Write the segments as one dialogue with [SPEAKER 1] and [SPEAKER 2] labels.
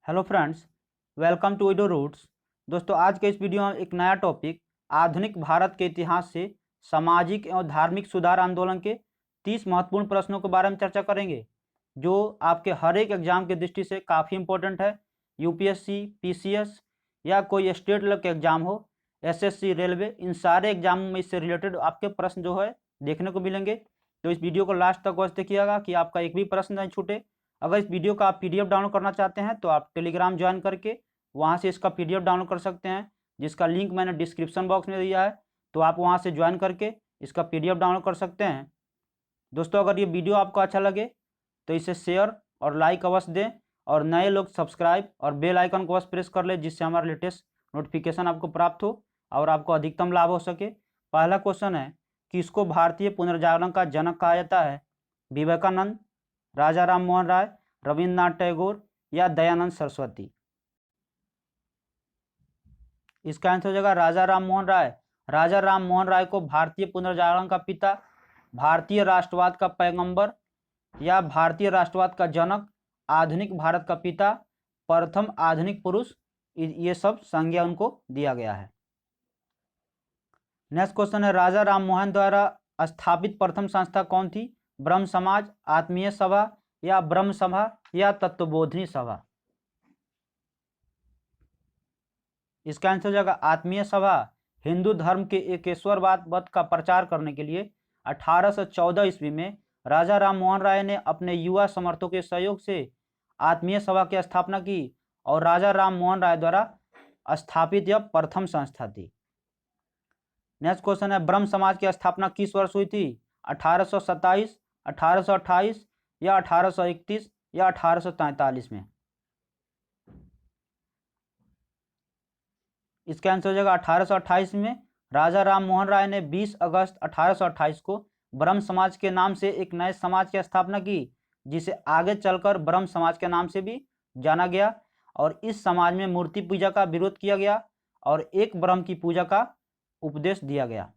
[SPEAKER 1] Hello friends, welcome to Indo roots. दोस्तों, आज के इस वीडियो में एक नया टॉपिक आधुनिक भारत के इतिहास से सामाजिक एवं धार्मिक सुधार आंदोलन के 30 महत्वपूर्ण प्रश्नों के बारे में चर्चा करेंगे, जो आपके हर एक एग्जाम की दृष्टि से काफ़ी इंपॉर्टेंट है। यूपीएससी, पीसीएस या कोई स्टेट लेवल के एग्जाम हो, एसएससी, रेलवे, इन सारे एग्जामों में इससे रिलेटेड आपके प्रश्न जो है देखने को मिलेंगे। तो इस वीडियो को लास्ट तक वॉच देखिएगा कि आपका एक भी प्रश्न नहीं छूटे। अगर इस वीडियो का आप पीडीएफ डाउनलोड करना चाहते हैं तो आप टेलीग्राम ज्वाइन करके वहां से इसका पीडीएफ डाउनलोड कर सकते हैं, जिसका लिंक मैंने डिस्क्रिप्शन बॉक्स में दिया है। तो आप वहां से ज्वाइन करके इसका पीडीएफ डाउनलोड कर सकते हैं। दोस्तों, अगर ये वीडियो आपको अच्छा लगे तो इसे शेयर और लाइक अवश्य दें, और नए लोग सब्सक्राइब और बेल आइकन को अवश्य प्रेस कर ले, जिससे हमारा लेटेस्ट नोटिफिकेशन आपको प्राप्त हो और आपको अधिकतम लाभ हो सके। पहला क्वेश्चन है कि इसको भारतीय पुनर्जागरण का जनक कहा जाता है? विवेकानंद, राजा राम मोहन राय, रविन्द्रनाथ टैगोर या दयानंद सरस्वती? इसका आंसर हो जाएगा राजा राम मोहन राय। राजा राम मोहन राय को भारतीय पुनर्जागरण का पिता, भारतीय राष्ट्रवाद का पैगंबर या भारतीय राष्ट्रवाद का जनक, आधुनिक भारत का पिता, प्रथम आधुनिक पुरुष, ये सब संज्ञा उनको दिया गया है। नेक्स्ट क्वेश्चन है, राजा राम मोहन द्वारा स्थापित प्रथम संस्था कौन थी? ब्रह्म समाज, आत्मीय सभा या ब्रह्म सभा या तत्वबोधिनी सभा? इसका आंसर हो जाएगा आत्मीय सभा। हिंदू धर्म के एकेश्वरवाद का प्रचार करने के लिए 1814 ईस्वी में राजा राम मोहन राय ने अपने युवा समर्थकों के सहयोग से आत्मीय सभा की स्थापना की, और राजा राम मोहन राय द्वारा स्थापित यह प्रथम संस्था थी। नेक्स्ट क्वेश्चन है, ब्रह्म समाज की स्थापना किस वर्ष हुई थी? 1827, 1828 या 1831 या 1843 में? इसका आंसर हो जाएगा 1828 में। राजा राम मोहन राय ने 20 अगस्त 1828 को ब्रह्म समाज के नाम से एक नए समाज की स्थापना की, जिसे आगे चलकर ब्रह्म समाज के नाम से भी जाना गया, और इस समाज में मूर्ति पूजा का विरोध किया गया और एक ब्रह्म की पूजा का उपदेश दिया गया।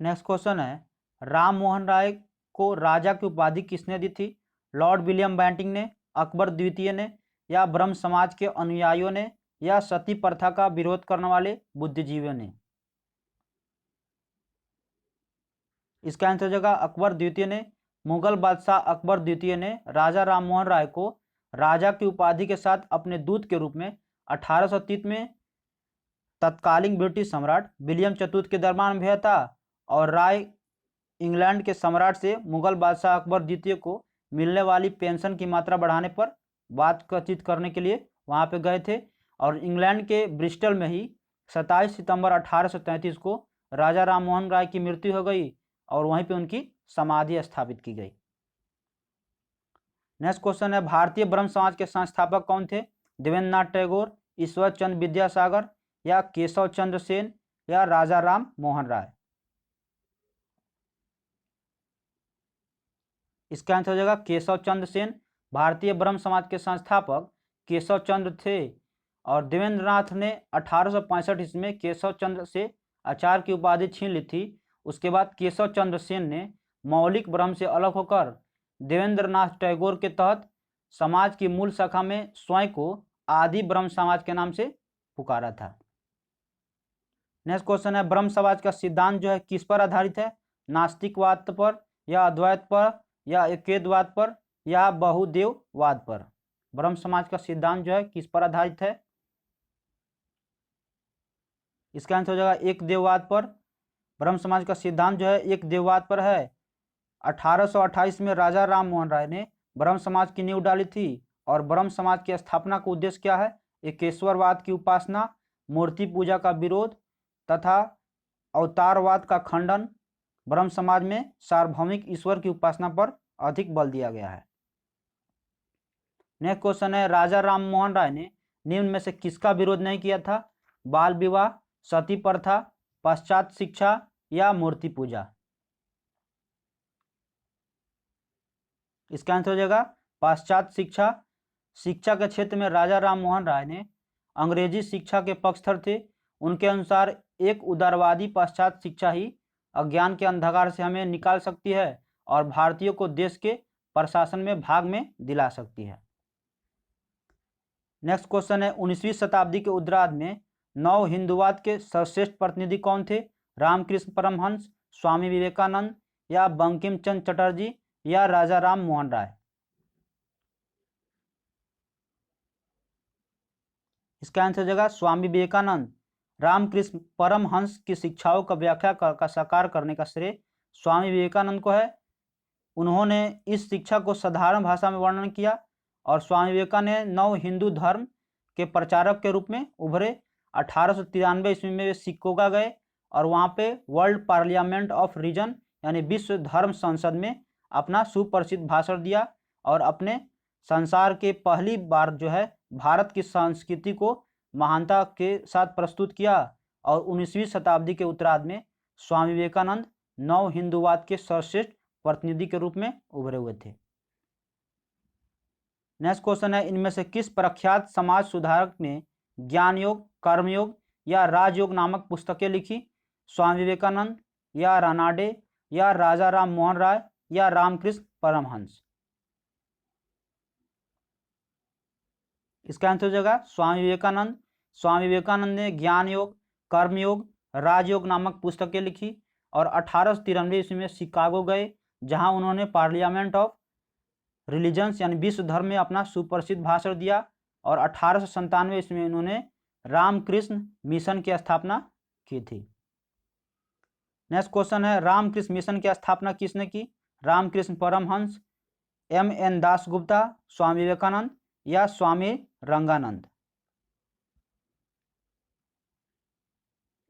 [SPEAKER 1] नेक्स्ट क्वेश्चन है, राम मोहन राय को राजा की उपाधि किसने दी थी? लॉर्ड विलियम बेंटिंक ने, अकबर द्वितीय ने या ब्रह्म समाज के अनुयायियों ने या सती प्रथा का विरोध करने वाले बुद्धिजीवियों ने? इसका आंसर हो जाएगा अकबर द्वितीय ने। मुगल बादशाह अकबर द्वितीय ने राजा राम मोहन राय को राजा की उपाधि के साथ अपने दूत के रूप में 1830 में तत्कालीन ब्रिटिश सम्राट विलियम चतुर्थ के दरबार में भेजा था, और राय इंग्लैंड के सम्राट से मुगल बादशाह अकबर द्वितीय को मिलने वाली पेंशन की मात्रा बढ़ाने पर बातचीत करने के लिए वहां पे गए थे, और इंग्लैंड के ब्रिस्टल में ही 27 सितंबर 1833 को राजा राम मोहन राय की मृत्यु हो गई, और वहीं पे उनकी समाधि स्थापित की गई। नेक्स्ट क्वेश्चन है, भारतीय ब्रह्म समाज के संस्थापक कौन थे? देवेंद्रनाथ टैगोर, ईश्वर चंद्र विद्यासागर या केशव चंद्र सेन या राजा राम मोहन राय? इसका आंसर हो जाएगा केशव चंद्र सेन। भारतीय ब्रह्म समाज के संस्थापक केशव चंद्र थे, और देवेंद्रनाथ ने 1865 ईस्वी में केशव चंद्र से आचार्य की उपाधि छीन ली थी। उसके बाद केशव चंद्र सेन ने मौलिक ब्रह्म से अलग होकर देवेंद्रनाथ टैगोर के तहत समाज की मूल शाखा में स्वयं को आदि ब्रह्म समाज के नाम से पुकारा था। नेक्स्ट क्वेश्चन है, ब्रह्म समाज का सिद्धांत जो है किस पर आधारित है? नास्तिकवाद पर या अद्वैत पर या एकेद्ववाद पर या बहुदेववाद पर? ब्रह्म समाज का सिद्धांत जो है किस पर आधारित है? इसका आंसर हो जाएगा एक देववाद पर। ब्रह्म समाज का सिद्धांत जो है एक देववाद पर है। 1828 में राजा राम मोहन राय ने ब्रह्म समाज की नींव डाली थी, और ब्रह्म समाज की स्थापना का उद्देश्य क्या है? एकेश्वरवाद की उपासना, मूर्ति पूजा का विरोध तथा अवतारवाद का खंडन। ब्रह्म समाज में सार्वभौमिक ईश्वर की उपासना पर अधिक बल दिया गया है। नेक्स्ट क्वेश्चन है, राजा राम मोहन राय ने निम्न में से किसका विरोध नहीं किया था? बाल विवाह, सती प्रथा, पाश्चात्य शिक्षा या मूर्ति पूजा? इसका आंसर हो जाएगा पाश्चात्य शिक्षा। शिक्षा के क्षेत्र में राजा राम मोहन राय ने अंग्रेजी शिक्षा के पक्षधर थे। उनके अनुसार एक उदारवादी पाश्चात्य शिक्षा ही अज्ञान के अंधकार से हमें निकाल सकती है और भारतीयों को देश के प्रशासन में भाग में दिला सकती है। नेक्स्ट क्वेश्चन है 19वीं शताब्दी के उत्तरार्ध में नव हिंदुवाद के सर्वश्रेष्ठ प्रतिनिधि कौन थे? रामकृष्ण परमहंस, स्वामी विवेकानंद या बंकिम चंद्र चटर्जी या राजा राम मोहन राय? इसका आंसर हो जाएगा स्वामी विवेकानंद। रामकृष्ण परमहंस की शिक्षाओं का व्याख्या का साकार करने का श्रेय स्वामी विवेकानंद को है। उन्होंने इस शिक्षा को साधारण भाषा में वर्णन किया और स्वामी विवेकानंद ने नव हिंदू धर्म के प्रचारक के रूप में उभरे। 1893 ईस्वी में वे शिकागो गए और वहाँ पे वर्ल्ड पार्लियामेंट ऑफ रीजन यानी विश्व धर्म संसद में अपना सुप्रसिद्ध भाषण दिया और अपने संसार के पहली बार जो है भारत की संस्कृति को महानता के साथ प्रस्तुत किया। और 19वीं शताब्दी के उत्तरार्ध में स्वामी विवेकानंद नव हिंदुवाद के सर्वश्रेष्ठ प्रतिनिधि के रूप में उभरे हुए थे। नेक्स्ट क्वेश्चन है इनमें से किस प्रख्यात समाज सुधारक ने ज्ञान योग, कर्मयोग या राजयोग नामक पुस्तकें लिखी? स्वामी विवेकानंद या रानाडे या राजा राम मोहन राय या रामकृष्ण परमहंस? इसका आंसर हो जाएगा स्वामी विवेकानंद। स्वामी विवेकानंद ने ज्ञान योग, कर्मयोग, राजयोग नामक पुस्तकें लिखी और 1893 ईस्वी में शिकागो गए, जहां उन्होंने पार्लियामेंट ऑफ रिलीजन्स यानी विश्व धर्म में अपना सुप्रसिद्ध भाषण दिया। और 1897 ईस्वी में उन्होंने रामकृष्ण मिशन की स्थापना की थी। नेक्स्ट क्वेश्चन है रामकृष्ण मिशन की स्थापना किसने की? रामकृष्ण परमहंस, M.N. दासगुप्ता, स्वामी विवेकानंद या स्वामी रंगानंद?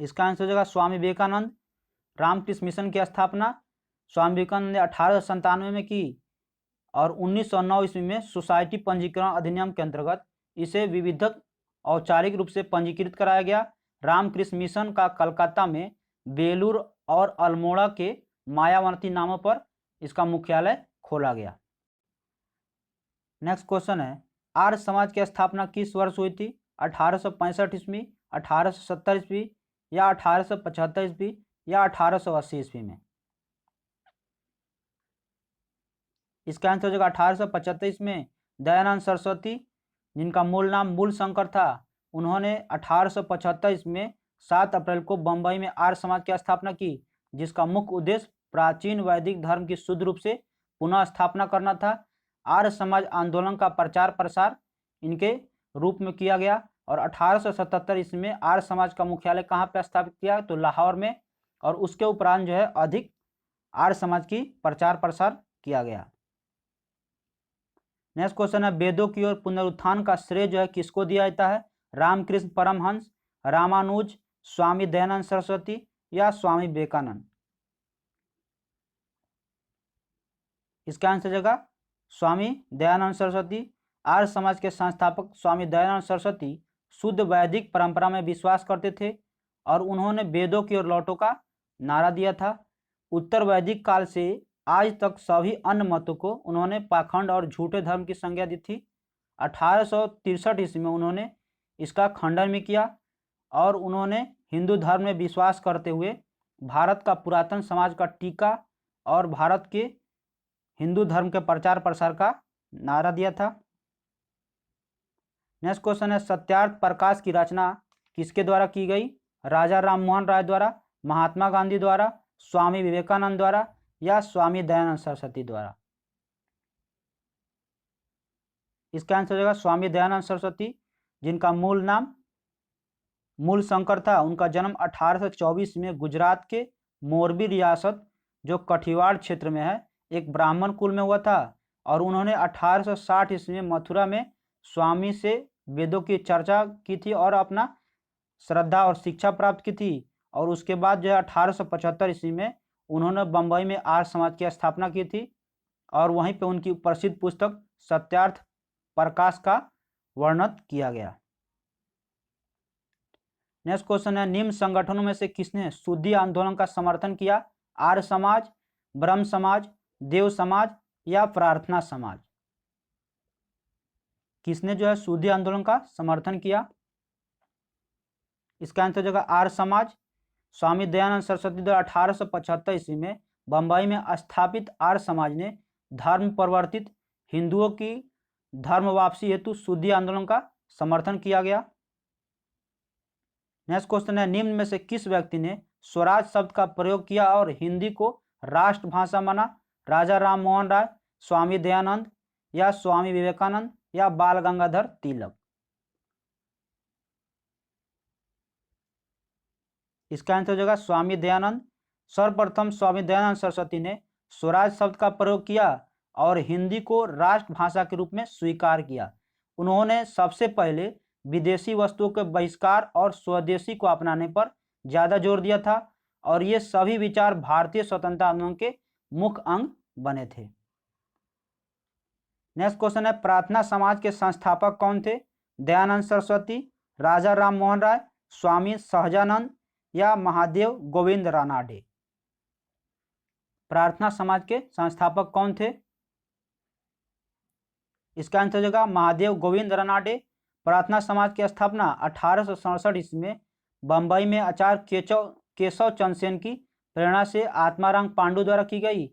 [SPEAKER 1] इसका आंसर हो जाएगा स्वामी विवेकानंद। रामकृष्ण मिशन की स्थापना स्वामी विवेकानंद ने 1897 में की और 1909 ईस्वी में सोसाइटी पंजीकरण अधिनियम के अंतर्गत इसे विधिवत औपचारिक रूप से पंजीकृत कराया गया। रामकृष्ण मिशन का कलकत्ता में बेलूर और अल्मोड़ा के मायावती नामों पर इसका मुख्यालय खोला गया। नेक्स्ट क्वेश्चन है आर्य समाज की स्थापना किस वर्ष हुई थी? 1865 ईस्वी, 1870 ईस्वी या 1875 ईस्वी या 1880 ईस्वी में? इसका आंसर हो जाएगा 1875 में। दयानंद सरस्वती, जिनका मूल नाम मूल शंकर था, उन्होंने 1875 ईस्वी में 7 अप्रैल को बंबई में आर्य समाज की स्थापना की, जिसका मुख्य उद्देश्य प्राचीन वैदिक धर्म की शुद्ध रूप से पुनः स्थापना करना था। आर्य समाज आंदोलन का प्रचार प्रसार इनके रूप में किया गया और 1877 ईस्वी में आर्य समाज का मुख्यालय कहाँ पर स्थापित किया? तो लाहौर में। और उसके उपरांत जो है अधिक आर्य समाज की प्रचार प्रसार किया गया। नेक्स्ट क्वेश्चन है वेदों की ओर पुनरुत्थान का श्रेय जो है किसको दिया जाता है? रामकृष्ण परमहंस, रामानुज, स्वामी दयानंद सरस्वती या स्वामी विवेकानंद? इसका आंसर होगा स्वामी दयानंद सरस्वती। आर्य समाज के संस्थापक स्वामी दयानंद सरस्वती शुद्ध वैदिक परंपरा में विश्वास करते थे और उन्होंने वेदों की ओर लौटो का नारा दिया था। उत्तर वैदिक काल से आज तक सभी अन्य मतों को उन्होंने पाखंड और झूठे धर्म की संज्ञा दी थी। 1863 ईस्वी में उन्होंने इसका खंडन भी किया और उन्होंने हिंदू धर्म में विश्वास करते हुए भारत का पुरातन समाज का टीका और भारत के हिंदू धर्म के प्रचार प्रसार का नारा दिया था। नेक्स्ट क्वेश्चन है सत्यार्थ प्रकाश की रचना किसके द्वारा की गई? राजा राम मोहन राय द्वारा, महात्मा गांधी द्वारा, स्वामी विवेकानंद द्वारा या स्वामी दयानंद सरस्वती द्वारा? इसका आंसर हो जाएगा स्वामी दयानंद सरस्वती, जिनका मूल नाम मूल शंकर था। उनका जन्म 1824 में गुजरात के मोरबी रियासत जो कठियावाड़ क्षेत्र में है एक ब्राह्मण कुल में हुआ था और उन्होंने 1860 ईस्वी में मथुरा में स्वामी से वेदों की चर्चा की थी और अपना श्रद्धा और शिक्षा प्राप्त की थी। और उसके बाद जो है 1875 ईस्वी में उन्होंने बंबई में आर्य समाज की स्थापना की थी और वहीं पे उनकी प्रसिद्ध पुस्तक सत्यार्थ प्रकाश का वर्णन किया गया। नेक्स्ट क्वेश्चन है निम्न संगठनों में से किसने शुद्धि आंदोलन का समर्थन किया? आर्य समाज, ब्रह्म समाज, देव समाज या प्रार्थना समाज? किसने जो है शुद्धि आंदोलन का समर्थन किया? इसका आंसर हो जाएगा आर्य समाज। स्वामी दयानंद सरस्वती द्वारा 1875 ईस्वी में बंबई में स्थापित आर्य समाज ने धर्म परिवर्तित हिंदुओं की धर्म वापसी हेतु शुद्धि आंदोलन का समर्थन किया गया। नेक्स्ट क्वेश्चन है, निम्न में से किस व्यक्ति ने स्वराज शब्द का प्रयोग किया और हिंदी को राष्ट्रभाषा माना? राजा राम मोहन राय, स्वामी दयानंद या स्वामी विवेकानंद या बाल गंगाधर तिलक? इसका आंसर हो जाएगा स्वामी दयानंद। सर्वप्रथम स्वामी दयानंद सरस्वती ने स्वराज शब्द का प्रयोग किया और हिंदी को राष्ट्रभाषा के रूप में स्वीकार किया। उन्होंने सबसे पहले विदेशी वस्तुओं के बहिष्कार और स्वदेशी को अपनाने पर ज्यादा जोर दिया था और ये सभी विचार भारतीय स्वतंत्रता आंदोलन के मुख्य अंग बने थे। नेक्स्ट क्वेश्चन है, प्रार्थना समाज के संस्थापक कौन थे? दयानंद सरस्वती, राजा राम मोहन राय, स्वामी सहजानंद या महादेव गोविंद रानाडे? प्रार्थना समाज के संस्थापक कौन थे? इसका आंसर हो जाएगा महादेव गोविंद रानाडे। प्रार्थना समाज की स्थापना 1867 ईस्वी में बंबई में आचार्य केशव चंद्र सेन की प्रेरणा से आत्माराम पांडु द्वारा की गई।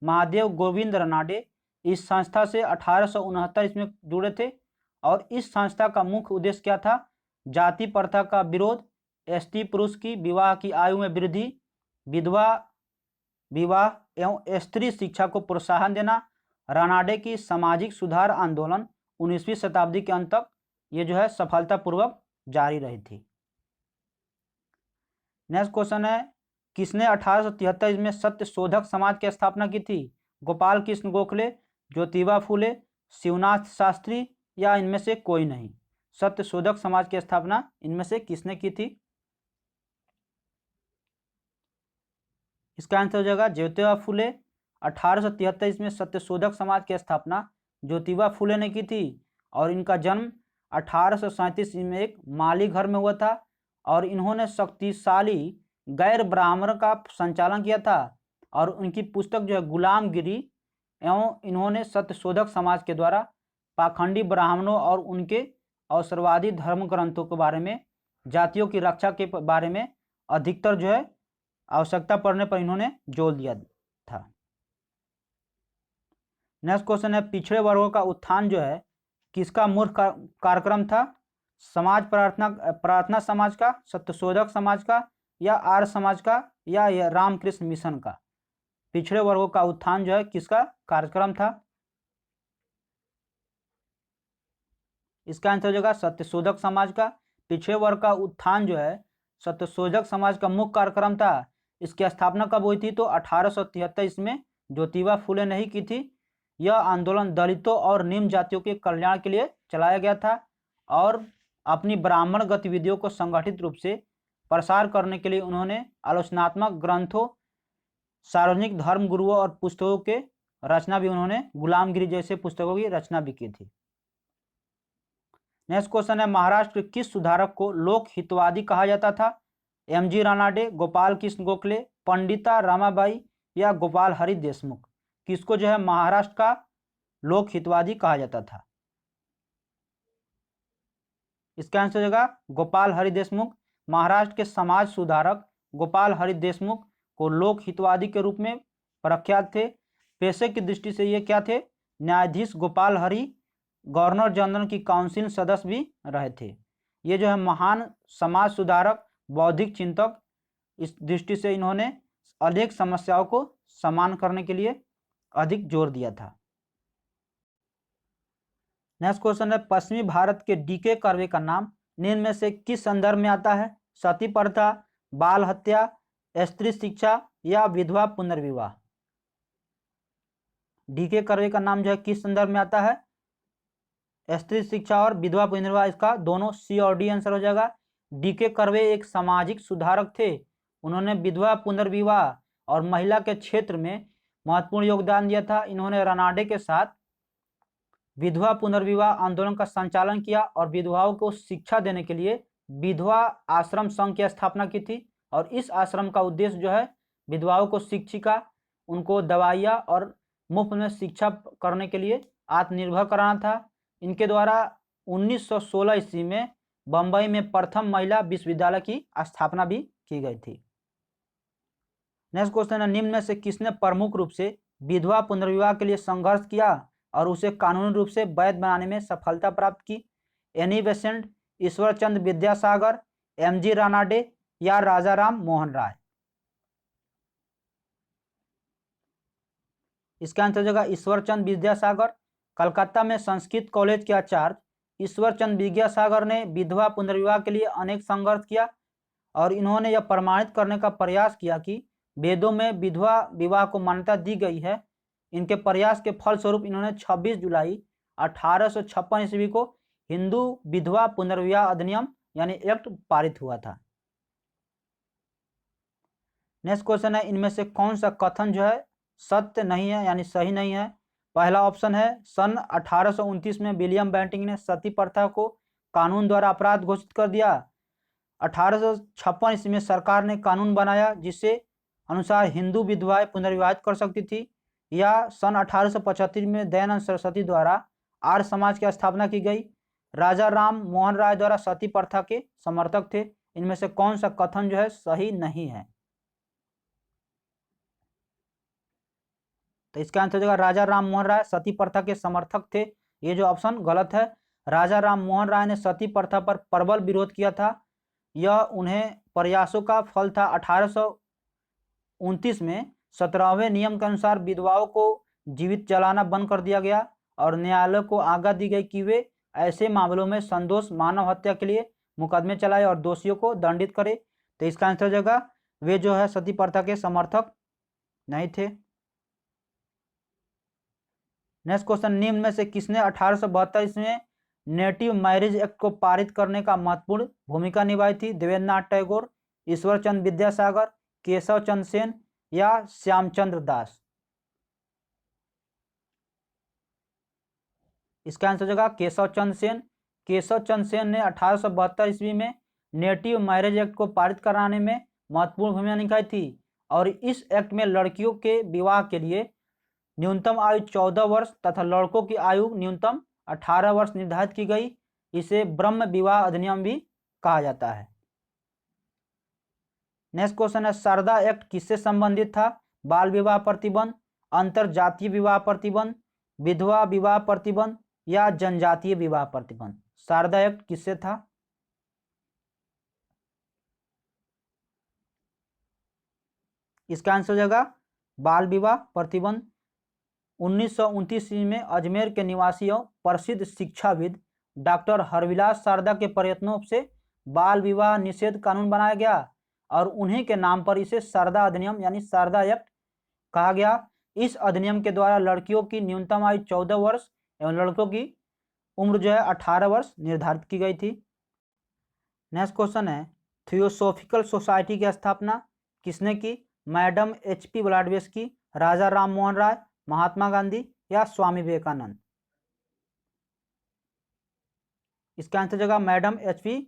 [SPEAKER 1] महादेव गोविंद रानाडे इस संस्था से 1869 ईस्वी में जुड़े थे और इस संस्था का मुख्य उद्देश्य क्या था? जाति प्रथा का विरोध, स्त्री पुरुष की विवाह की आयु में वृद्धि, विधवा विवाह एवं स्त्री शिक्षा को प्रोत्साहन देना। रानाडे की सामाजिक सुधार आंदोलन 19वीं शताब्दी के अंत तक ये जो है सफलतापूर्वक जारी रही थी। नेक्स्ट क्वेश्चन है, किसने 1873 में सत्य शोधक समाज की स्थापना की थी? गोपाल कृष्ण गोखले, ज्योतिबा फूले, शिवनाथ शास्त्री या इनमें से कोई नहीं? सत्य शोधक समाज की स्थापना इनमें से किसने की थी? इसका आंसर हो जाएगा ज्योतिबा फूले। 1873 में सत्य शोधक समाज की स्थापना ज्योतिबा फूले ने की थी और इनका जन्म 1837 में एक माली घर में हुआ था और इन्होंने शक्तिशाली गैर ब्राह्मण का संचालन किया था और उनकी पुस्तक जो है गुलामगिरी एवं इन्होंने सत्यशोधक समाज के द्वारा पाखंडी ब्राह्मणों और उनके अवसरवादी धर्म ग्रंथों के बारे में, जातियों की रक्षा के बारे में अधिकतर जो है आवश्यकता पड़ने पर इन्होंने जोर दिया था। नेक्स्ट क्वेश्चन है, पिछड़े वर्गों का उत्थान जो है किसका मुख्य कार्यक्रम था? समाज प्रार्थना समाज का, सत्यशोधक समाज का या आर्य समाज का या रामकृष्ण मिशन का? पिछड़े वर्गों का उत्थान जो है किसका कार्यक्रम था? इसका आंसर हो जाएगा सत्यशोधक समाज का। पिछड़े वर्ग का उत्थान जो है सत्यशोधक समाज का मुख्य कार्यक्रम था। इसकी स्थापना कब हुई थी? तो 1873 में ज्योतिबा फूले ने ही की थी। यह आंदोलन दलितों और निम्न जातियों के कल्याण के लिए चलाया गया था और अपनी ब्राह्मण गतिविधियों को संगठित रूप से प्रसार करने के लिए उन्होंने आलोचनात्मक ग्रंथों, सार्वजनिक धर्म गुरुओं और पुस्तकों के रचना भी उन्होंने गुलामगिरी जैसे पुस्तकों की रचना भी की थी। नेक्स्ट क्वेश्चन है, महाराष्ट्र के किस सुधारक को लोक हितवादी कहा जाता था? एमजी रानाडे, गोपाल कृष्ण गोखले, पंडिता रमाबाई या गोपाल हरि देशमुख? किसको जो है महाराष्ट्र का लोक हितवादी कहा जाता था? इसका आंसर हो जाएगा गोपाल हरि देशमुख। महाराष्ट्र के समाज सुधारक गोपाल हरि देशमुख को लोक हितवादी के रूप में प्रख्यात थे। पेशे की दृष्टि से ये क्या थे? न्यायाधीश गोपाल हरि गवर्नर जनरल की काउंसिल सदस्य भी रहे थे। ये जो है महान समाज सुधारक, बौद्धिक चिंतक, इस दृष्टि से इन्होंने अनेक समस्याओं को समान करने के लिए अधिक जोर दिया था। नेक्स्ट क्वेश्चन है, पश्चिमी भारत के डीके कर्वे का नाम निम्न में से किस संदर्भ में आता है? सती प्रथा, बाल हत्या, स्त्री शिक्षा या विधवा पुनर्विवाह? डीके कर्वे का नाम जो है किस संदर्भ में आता है? स्त्री शिक्षा और विधवा पुनर्विवाह, इसका दोनों सी और डी आंसर हो जाएगा। डीके कर्वे एक सामाजिक सुधारक थे। उन्होंने विधवा पुनर्विवाह और महिला के क्षेत्र में महत्वपूर्ण योगदान दिया था। इन्होंने रानाडे के साथ विधवा पुनर्विवाह आंदोलन का संचालन किया और विधवाओं को शिक्षा देने के लिए विधवा आश्रम संघ की स्थापना की थी और इस आश्रम का उद्देश्य जो है विधवाओं को शिक्षिका, उनको दवाइयाँ और मुफ्त में शिक्षा करने के लिए आत्मनिर्भर कराना था। इनके द्वारा 1916 ईस्वी में बंबई में प्रथम महिला विश्वविद्यालय की स्थापना भी की गई थी। नेक्स्ट क्वेश्चन है, निम्न में से किसने प्रमुख रूप से विधवा पुनर्विवाह के लिए संघर्ष किया और उसे कानूनी रूप से वैध बनाने में सफलता प्राप्त की? Annie Besant, Ishwarchand Vidyasagar, MG Ranade या राजा राम मोहन राय? इसका आंसर हो जाएगा ईश्वरचंद विद्यासागर। कलकत्ता में संस्कृत कॉलेज के आचार्य ईश्वरचंद विद्यासागर ने विधवा पुनर्विवाह के लिए अनेक संघर्ष किया और इन्होंने यह प्रमाणित करने का प्रयास किया कि वेदों में विधवा विवाह को मान्यता दी गई है। इनके प्रयास के फलस्वरूप इन्होंने 26 जुलाई 1856 ईस्वी को हिंदू विधवा पुनर्विवाह अधिनियम यानी एक्ट पारित हुआ था। नेक्स्ट क्वेश्चन है, इनमें से कौन सा कथन जो है सत्य नहीं है यानी सही नहीं है? पहला ऑप्शन है सन 1829 में विलियम बेंटिंक ने सती प्रथा को कानून द्वारा अपराध घोषित कर दिया। 1856 ईस्वी में सरकार ने कानून बनाया जिससे अनुसार हिंदू विधवाएं पुनर्विवाहित कर सकती थी। या सन 1875 में दयानंद सरस्वती द्वारा आर्य समाज की स्थापना की गई। राजा राम मोहन राय द्वारा सती प्रथा के समर्थक थे। इनमें से कौन सा कथन जो है सही नहीं है? तो इसका आंसर हो जाएगा राजा राम मोहन राय सती प्रथा के समर्थक थे। ये जो ऑप्शन गलत है। राजा राम मोहन राय ने सती प्रथा पर प्रबल विरोध किया था। यह उन्हें प्रयासों का फल था। 1829 में 17वें नियम के अनुसार विधवाओं को जीवित जलाना बंद कर दिया गया और न्यायालय को आज्ञा दी गई कि वे ऐसे मामलों में संदोष मानव हत्या के लिए मुकदमे चलाए और दोषियों को दंडित करे। तो इसका आंसर हो जाएगा वे जो है सती प्रथा के समर्थक नहीं थे। नेक्स्ट क्वेश्चन, निम्न में से किसने 1872 ईस्वी में नेटिव मैरिज एक्ट को पारित करने का महत्वपूर्ण भूमिका निभाई थी? देवेंद्रनाथ टैगोर, ईश्वरचंद विद्यासागर, केशव चंद्र सेन या श्यामचंद्र दास? इसका आंसर हो जाएगा केशव चंद्र सेन। केशव चंद्र सेन ने 1872 ईस्वी में नेटिव मैरिज एक्ट को पारित कराने में महत्वपूर्ण भूमिका निभाई थी और इस एक्ट में लड़कियों के विवाह के लिए न्यूनतम आयु 14 वर्ष तथा लड़कों की आयु न्यूनतम 18 वर्ष निर्धारित की गई। इसे ब्रह्म विवाह अधिनियम भी कहा जाता है। नेक्स्ट क्वेश्चन है, शारदा एक्ट किससे संबंधित था? बाल विवाह प्रतिबंध, अंतर जातीय विवाह प्रतिबंध, विधवा विवाह प्रतिबंध या जनजातीय विवाह प्रतिबंध? शारदा एक्ट किससे था? इसका आंसर हो जाएगा बाल विवाह प्रतिबंध। 1929 ईस्वी में अजमेर के निवासियों प्रसिद्ध शिक्षाविद डॉक्टर हरविलास शारदा के प्रयत्नों से बाल विवाह निषेध कानून बनाया गया और उन्हीं के नाम पर इसे शारदा अधिनियम यानी शारदा एक्ट कहा गया। इस अधिनियम के द्वारा लड़कियों की न्यूनतम आयु 14 वर्ष एवं लड़कों की उम्र जो है 18 वर्ष निर्धारित की गई थी। नेक्स्ट क्वेश्चन है, थियोसॉफिकल सोसाइटी की स्थापना किसने की? मैडम HP ब्लैडवेस्की, राजा राम मोहन राय, महात्मा गांधी या स्वामी विवेकानंद? इसका आंसर जगह मैडम HP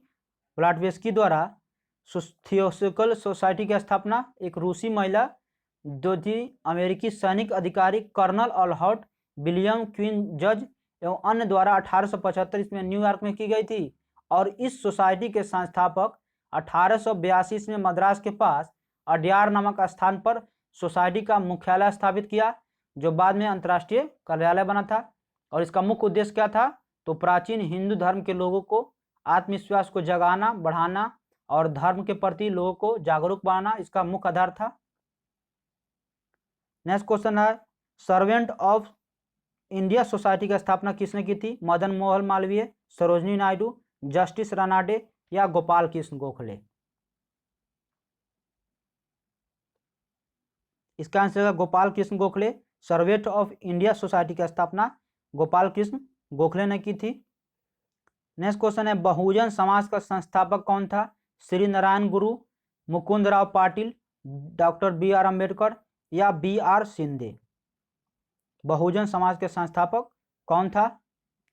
[SPEAKER 1] ब्लैडवेस्की द्वारा थियोसॉफिकल सोसाइटी की स्थापना एक रूसी महिला जो थी अमेरिकी सैनिक अधिकारी कर्नल अल्हर्ट विलियम क्वीन जज एवं अन्य द्वारा 1875 ईस्वी में न्यूयॉर्क में की गई थी और इस सोसाइटी के संस्थापक 1882 में मद्रास के पास अड्यार नामक स्थान पर सोसाइटी का मुख्यालय स्थापित किया जो बाद में अंतर्राष्ट्रीय कार्यालय बना था। और इसका मुख्य उद्देश्य क्या था? तो प्राचीन हिंदू धर्म के लोगों को आत्मविश्वास को जगाना, बढ़ाना और धर्म के प्रति लोगों को जागरूक बनाना इसका मुख्य आधार था। नेक्स्ट क्वेश्चन है, सर्वेंट ऑफ इंडिया सोसाइटी की स्थापना किसने की थी? मदन मोहन मालवीय, सरोजनी नायडू, जस्टिस रानाडे या गोपाल कृष्ण गोखले? इसका आंसर है Gopal Krishna Gokhale. Servant of India society की स्थापना गोपाल कृष्ण गोखले ने की थी। नेक्स्ट क्वेश्चन है, बहुजन समाज का संस्थापक कौन था? श्री नारायण गुरु, मुकुंद राव पाटिल, डॉक्टर BR अम्बेडकर या BR शिंदे? बहुजन समाज के संस्थापक कौन था?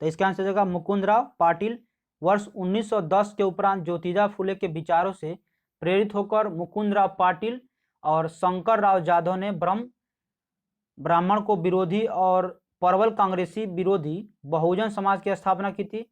[SPEAKER 1] तो इसका आंसर होगा मुकुंद राव पाटिल। वर्ष 1910 के उपरांत ज्योतिबा फुले के विचारों से प्रेरित होकर मुकुंद राव पाटिल और शंकर राव जाधव ने ब्राह्मण को विरोधी और प्रबल कांग्रेसी विरोधी बहुजन समाज की स्थापना की थी।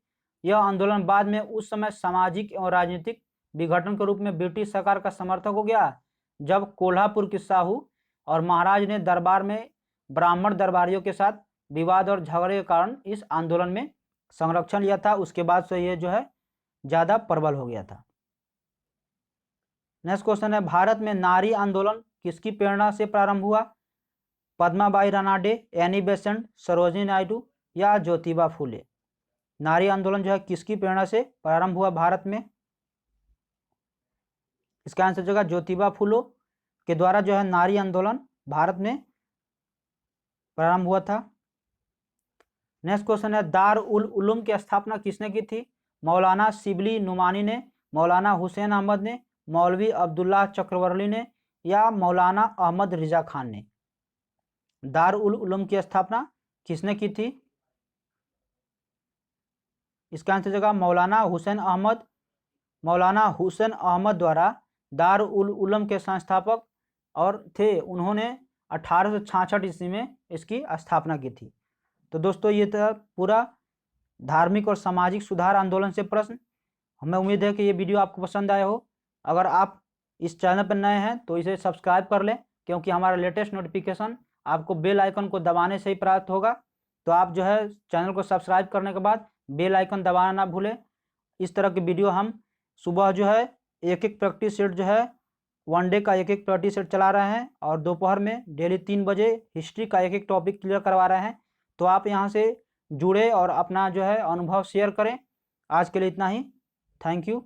[SPEAKER 1] यह आंदोलन बाद में उस समय सामाजिक एवं राजनीतिक विघटन के रूप में ब्रिटिश सरकार का समर्थक हो गया जब कोल्हापुर के साहू और महाराज ने दरबार में ब्राह्मण दरबारियों के साथ विवाद और झगड़े के कारण इस आंदोलन में संरक्षण लिया था, उसके बाद से ये जो है ज़्यादा प्रबल हो गया था। नेक्स्ट क्वेश्चन है, भारत में नारी आंदोलन किसकी प्रेरणा से प्रारंभ हुआ? पद्माबाई रानाडे, एनी बेसेंट, सरोजिनी नायडू या ज्योतिबा फूले? नारी आंदोलन जो है किसकी प्रेरणा से प्रारंभ हुआ भारत में? इसका आंसर होगा ज्योतिबा फूले के द्वारा जो है नारी आंदोलन भारत में प्रारंभ हुआ था। नेक्स्ट क्वेश्चन है, दार उल उलूम की स्थापना किसने की थी? मौलाना शिबली नुमानी ने, मौलाना हुसैन अहमद ने, मौलवी अब्दुल्ला चक्रवर्ती ने या मौलाना अहमद रिजा खान ने? दार उल उलूम की स्थापना किसने की थी? इसका आंसर होगा मौलाना हुसैन अहमद। मौलाना हुसैन अहमद द्वारा दार उल उलूम के संस्थापक और थे, उन्होंने 1866 ईस्वी में इसकी स्थापना की थी। तो दोस्तों ये था पूरा धार्मिक और सामाजिक सुधार आंदोलन से प्रश्न। हमें उम्मीद है कि ये वीडियो आपको पसंद आया हो। अगर आप इस चैनल पर नए हैं तो इसे सब्सक्राइब कर लें, क्योंकि हमारा लेटेस्ट नोटिफिकेशन आपको बेल आइकन को दबाने से ही प्राप्त होगा। तो आप जो है चैनल को सब्सक्राइब करने के बाद बेल आइकन दबाना ना भूलें। इस तरह की वीडियो हम सुबह जो है एक एक प्रैक्टिस सेट जो है वनडे का एक एक प्रैक्टिस सेट चला रहे हैं, और दोपहर में डेली 3 बजे हिस्ट्री का एक एक टॉपिक क्लियर करवा रहे हैं। तो आप यहाँ से जुड़े और अपना जो है अनुभव शेयर करें। आज के लिए इतना ही। Thank you.